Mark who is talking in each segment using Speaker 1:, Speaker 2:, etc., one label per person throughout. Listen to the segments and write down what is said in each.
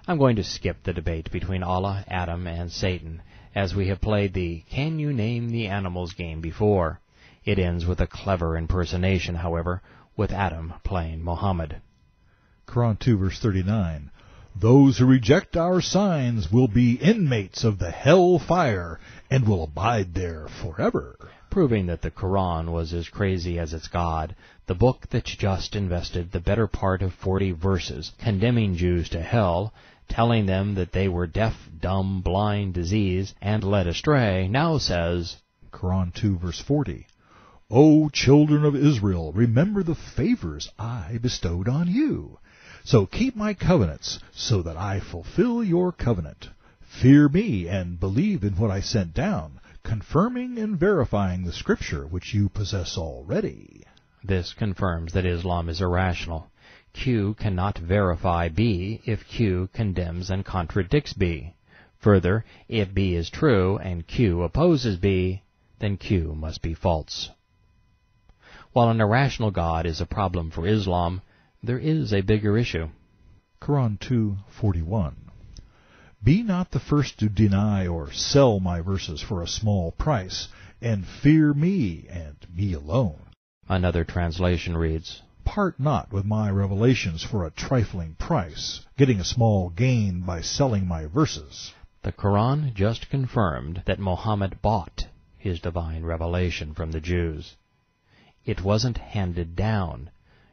Speaker 1: I'm going to skip the debate between Allah, Adam, and Satan, as we have played the Can You Name the Animals game before. It ends with a clever impersonation, however, with Adam playing Muhammad.
Speaker 2: Quran 2, verse 39. Those who reject our signs will be inmates of the hell fire and will abide there forever.
Speaker 1: Proving that the Quran was as crazy as its God, the book that just invested the better part of 40 verses condemning Jews to hell, telling them that they were deaf, dumb, blind, diseased, and led astray, now says,
Speaker 2: Quran 2, verse 40. O children of Israel, remember the favors I bestowed on you. So keep my covenants, so that I fulfill your covenant. Fear me and believe in what I sent down, confirming and verifying the Scripture which you possess already.
Speaker 1: This confirms that Islam is irrational. Q cannot verify B if Q condemns and contradicts B. Further, if B is true and Q opposes B, then Q must be false. While an irrational God is a problem for Islam, there is a bigger issue.
Speaker 2: Quran 2:41. Be not the first to deny or sell my verses for a small price, and fear me and me alone.
Speaker 1: Another translation reads,
Speaker 2: Part not with my revelations for a trifling price, getting a small gain by selling my verses.
Speaker 1: The Quran just confirmed that Muhammad bought his divine revelation from the Jews. It wasn't handed down.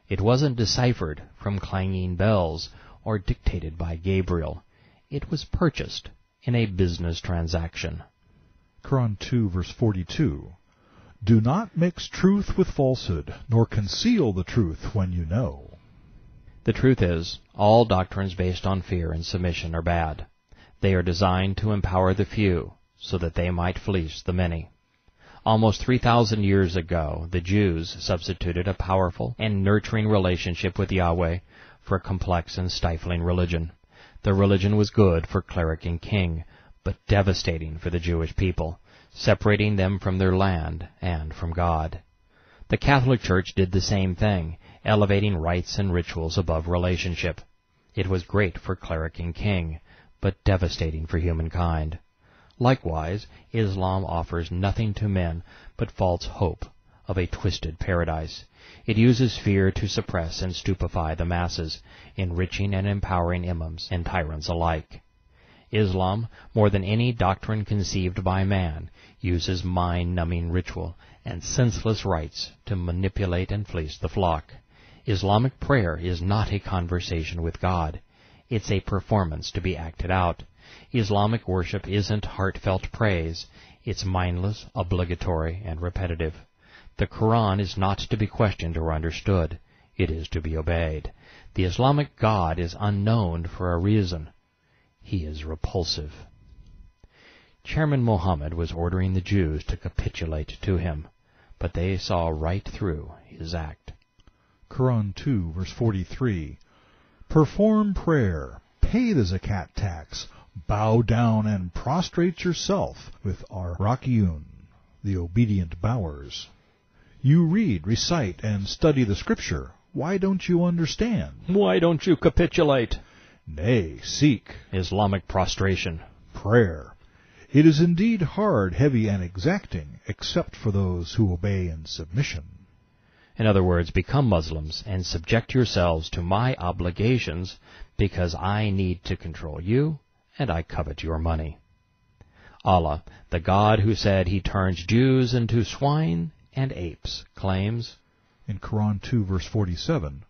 Speaker 1: It wasn't deciphered from clanging bells or dictated by Gabriel. It was purchased in a business transaction.
Speaker 2: Quran 2, verse 42. Do not mix truth with falsehood, nor conceal the truth when you know.
Speaker 1: The truth is, all doctrines based on fear and submission are bad. They are designed to empower the few, so that they might fleece the many. Almost 3,000 years ago, the Jews substituted a powerful and nurturing relationship with Yahweh for a complex and stifling religion. The religion was good for cleric and king, but devastating for the Jewish people, separating them from their land and from God. The Catholic Church did the same thing, elevating rites and rituals above relationship. It was great for cleric and king, but devastating for humankind. Likewise, Islam offers nothing to men but false hope of a twisted paradise. It uses fear to suppress and stupefy the masses, enriching and empowering imams and tyrants alike. Islam, more than any doctrine conceived by man, uses mind-numbing ritual and senseless rites to manipulate and fleece the flock. Islamic prayer is not a conversation with God. It's a performance to be acted out. Islamic worship isn't heartfelt praise. It's mindless, obligatory, and repetitive. The Quran is not to be questioned or understood. It is to be obeyed. The Islamic God is unknown for a reason. He is repulsive. Chairman Muhammad was ordering the Jews to capitulate to him, but they saw right through his act.
Speaker 2: Quran 2, verse 43. Perform prayer, pay the zakat tax, bow down and prostrate yourself with r2qbhh2, the obedient bowers. You read, recite, and study the Scripture. Why don't you understand?
Speaker 1: Why don't you capitulate?
Speaker 2: Nay, seek
Speaker 1: Islamic prostration.
Speaker 2: Prayer. It is indeed hard, heavy, and exacting, except for those who obey in submission.
Speaker 1: In other words, become Muslims and subject yourselves to my obligations because I need to control you and I covet your money. Allah, the God who said he turns Jews into swine and apes, claims,
Speaker 2: in Quran 2, verse 47,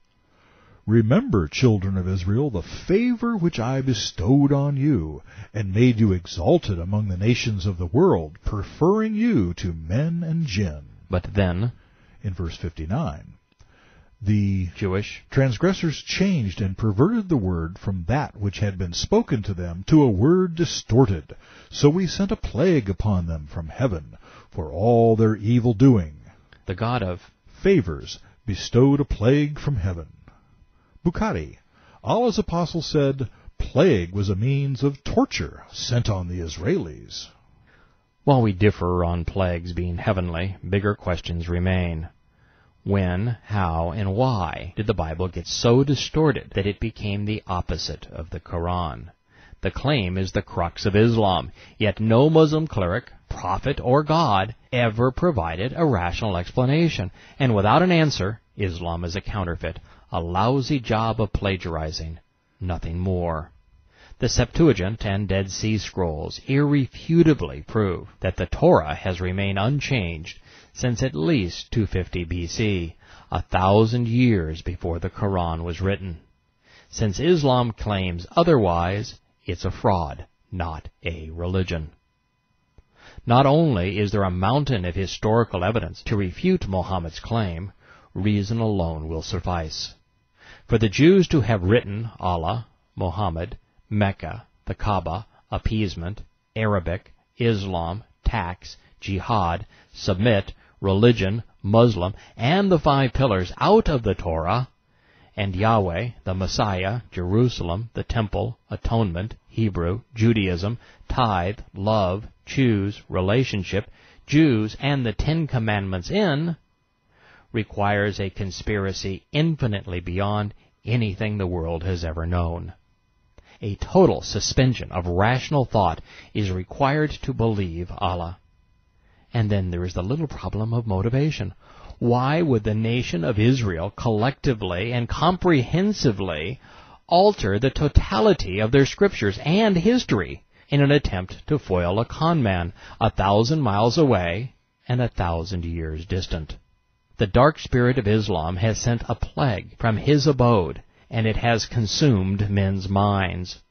Speaker 2: Remember, children of Israel, the favor which I bestowed on you, and made you exalted among the nations of the world, preferring you to men and jinn.
Speaker 1: But then,
Speaker 2: in verse 59, the
Speaker 1: Jewish
Speaker 2: transgressors changed and perverted the word from that which had been spoken to them to a word distorted. So we sent a plague upon them from heaven for all their evil doing.
Speaker 1: The God of
Speaker 2: favors bestowed a plague from heaven. Bukhari, Allah's apostle said, plague was a means of torture sent on the Israelis.
Speaker 1: While we differ on plagues being heavenly, bigger questions remain. When, how, and why did the Bible get so distorted that it became the opposite of the Quran? The claim is the crux of Islam, yet no Muslim cleric, prophet, or God ever provided a rational explanation, and without an answer, Islam is a counterfeit, a lousy job of plagiarizing, nothing more. The Septuagint and Dead Sea Scrolls irrefutably prove that the Torah has remained unchanged since at least 250 BC, 1,000 years before the Quran was written. Since Islam claims otherwise, it's a fraud, not a religion. Not only is there a mountain of historical evidence to refute Muhammad's claim, reason alone will suffice. For the Jews to have written Allah, Muhammad, Mecca, the Kaaba, appeasement, Arabic, Islam, tax, jihad, submit, religion, Muslim, and the 5 pillars out of the Torah, and Yahweh, the Messiah, Jerusalem, the Temple, atonement, Hebrew, Judaism, tithe, love, choose, relationship, Jews, and the 10 Commandments in, requires a conspiracy infinitely beyond anything the world has ever known. A total suspension of rational thought is required to believe Allah. And then there is the little problem of motivation. Why would the nation of Israel collectively and comprehensively alter the totality of their scriptures and history in an attempt to foil a con man 1,000 miles away and 1,000 years distant? The dark spirit of Islam has sent a plague from his abode, and it has consumed men's minds.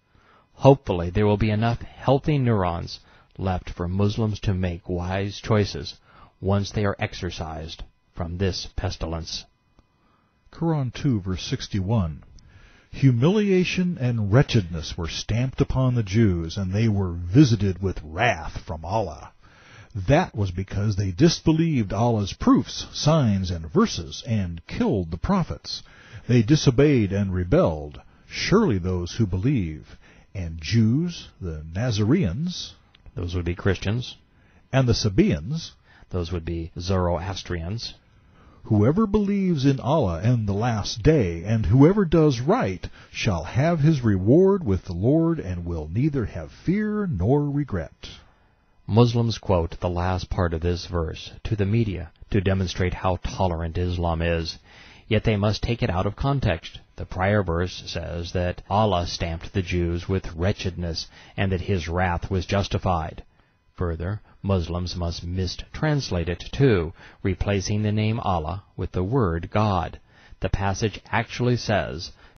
Speaker 1: Hopefully there will be enough healthy neurons left for Muslims to make wise choices once they are exorcised from this pestilence.
Speaker 2: Quran 2, verse 61. Humiliation and wretchedness were stamped upon the Jews, and they were visited with wrath from Allah. That was because they disbelieved Allah's proofs, signs, and verses, and killed the prophets. They disobeyed and rebelled. Surely those who believe, and Jews, the Nazareans,
Speaker 1: those would be Christians,
Speaker 2: and the Sabaeans,
Speaker 1: those would be Zoroastrians,
Speaker 2: whoever believes in Allah and the last day, and whoever does right, shall have his reward with the Lord, and will neither have fear nor regret.
Speaker 1: Muslims quote the last part of this verse to the media to demonstrate how tolerant Islam is, yet they must take it out of context. The prior verse says that Allah stamped the Jews with wretchedness and that his wrath was justified. Further, Muslims must mistranslate it too, replacing the name Allah with the word God. The passage actually says,